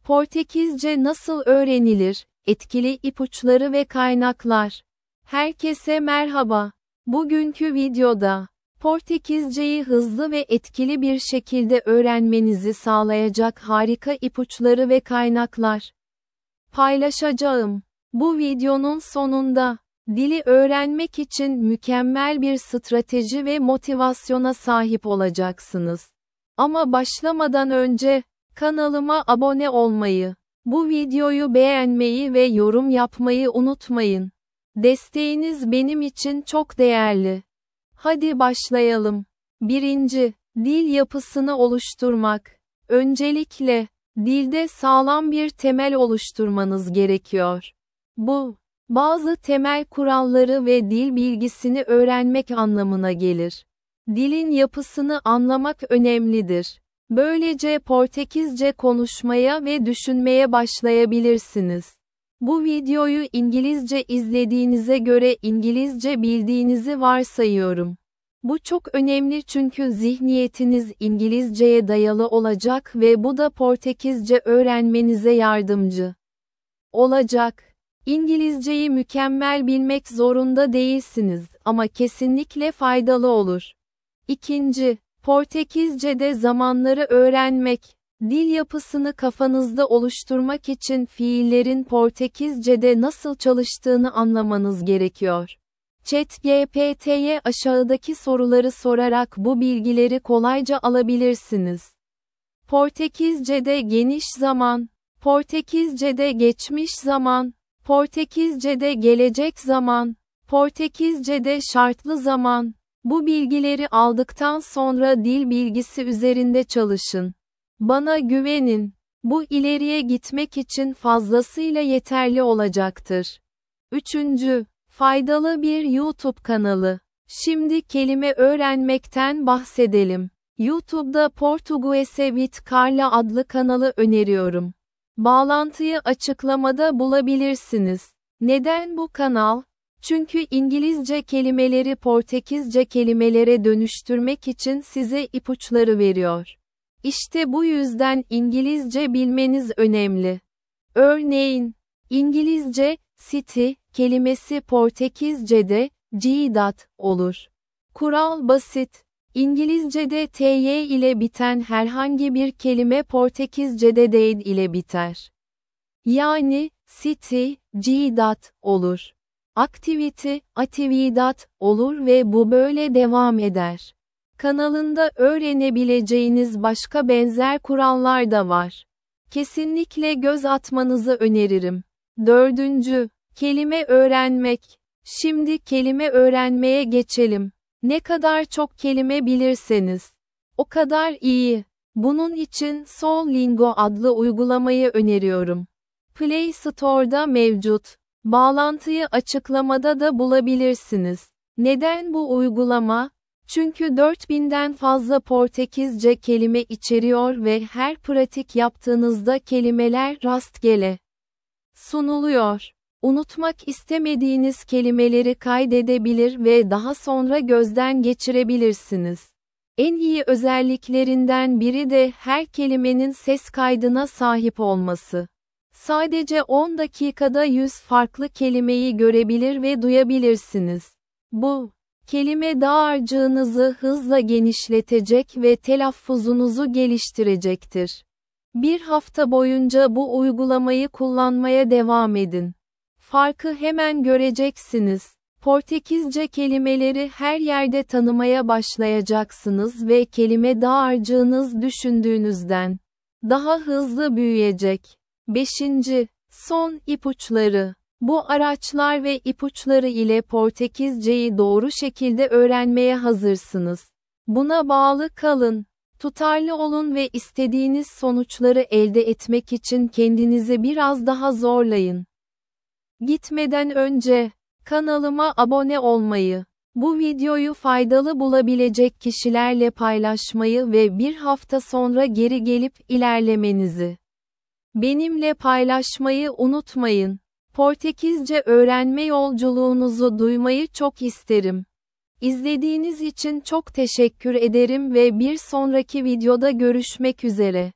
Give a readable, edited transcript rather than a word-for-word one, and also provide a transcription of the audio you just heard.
Portekizce nasıl öğrenilir? Etkili ipuçları ve kaynaklar. Herkese merhaba. Bugünkü videoda Portekizceyi hızlı ve etkili bir şekilde öğrenmenizi sağlayacak harika ipuçları ve kaynaklar paylaşacağım. Bu videonun sonunda dili öğrenmek için mükemmel bir strateji ve motivasyona sahip olacaksınız. Ama başlamadan önce kanalıma abone olmayı, bu videoyu beğenmeyi ve yorum yapmayı unutmayın. Desteğiniz benim için çok değerli. Hadi başlayalım. 1. Dil yapısını oluşturmak. Öncelikle, dilde sağlam bir temel oluşturmanız gerekiyor. Bu, bazı temel kuralları ve dil bilgisini öğrenmek anlamına gelir. Dilin yapısını anlamak önemlidir. Böylece Portekizce konuşmaya ve düşünmeye başlayabilirsiniz. Bu videoyu İngilizce izlediğinize göre İngilizce bildiğinizi varsayıyorum. Bu çok önemli çünkü zihniyetiniz İngilizceye dayalı olacak ve bu da Portekizce öğrenmenize yardımcı olacak. İngilizceyi mükemmel bilmek zorunda değilsiniz ama kesinlikle faydalı olur. 2. Portekizce'de zamanları öğrenmek. Dil yapısını kafanızda oluşturmak için fiillerin Portekizce'de nasıl çalıştığını anlamanız gerekiyor. ChatGPT'ye aşağıdaki soruları sorarak bu bilgileri kolayca alabilirsiniz. Portekizce'de geniş zaman, Portekizce'de geçmiş zaman, Portekizce'de gelecek zaman, Portekizce'de şartlı zaman. Bu bilgileri aldıktan sonra dil bilgisi üzerinde çalışın. Bana güvenin. Bu ileriye gitmek için fazlasıyla yeterli olacaktır. 3. Faydalı bir YouTube kanalı. Şimdi kelime öğrenmekten bahsedelim. YouTube'da Portuguese with Carla adlı kanalı öneriyorum. Bağlantıyı açıklamada bulabilirsiniz. Neden bu kanal? Çünkü İngilizce kelimeleri Portekizce kelimelere dönüştürmek için size ipuçları veriyor. İşte bu yüzden İngilizce bilmeniz önemli. Örneğin, İngilizce, city, kelimesi Portekizce'de, ciudad olur. Kural basit. İngilizce'de ty ile biten herhangi bir kelime Portekizce'de deid ile biter. Yani, city, ciudad olur. Activity, atividad olur ve bu böyle devam eder. Kanalında öğrenebileceğiniz başka benzer kurallar da var. Kesinlikle göz atmanızı öneririm. 4. Kelime öğrenmek. Şimdi kelime öğrenmeye geçelim. Ne kadar çok kelime bilirseniz, o kadar iyi. Bunun için Sollingo adlı uygulamayı öneriyorum. Play Store'da mevcut. Bağlantıyı açıklamada da bulabilirsiniz. Neden bu uygulama? Çünkü 4000'den fazla Portekizce kelime içeriyor ve her pratik yaptığınızda kelimeler rastgele sunuluyor. Unutmak istemediğiniz kelimeleri kaydedebilir ve daha sonra gözden geçirebilirsiniz. En iyi özelliklerinden biri de her kelimenin ses kaydına sahip olması. Sadece 10 dakikada 100 farklı kelimeyi görebilir ve duyabilirsiniz. Bu, kelime dağarcığınızı hızla genişletecek ve telaffuzunuzu geliştirecektir. Bir hafta boyunca bu uygulamayı kullanmaya devam edin. Farkı hemen göreceksiniz. Portekizce kelimeleri her yerde tanımaya başlayacaksınız ve kelime dağarcığınız düşündüğünüzden daha hızlı büyüyecek. 5. Son ipuçları. Bu araçlar ve ipuçları ile Portekizceyi doğru şekilde öğrenmeye hazırsınız. Buna bağlı kalın. Tutarlı olun ve istediğiniz sonuçları elde etmek için kendinizi biraz daha zorlayın. Gitmeden önce, kanalıma abone olmayı, bu videoyu faydalı bulabilecek kişilerle paylaşmayı ve bir hafta sonra geri gelip ilerlemenizi benimle paylaşmayı unutmayın. Portekizce öğrenme yolculuğunuzu duymayı çok isterim. İzlediğiniz için çok teşekkür ederim ve bir sonraki videoda görüşmek üzere.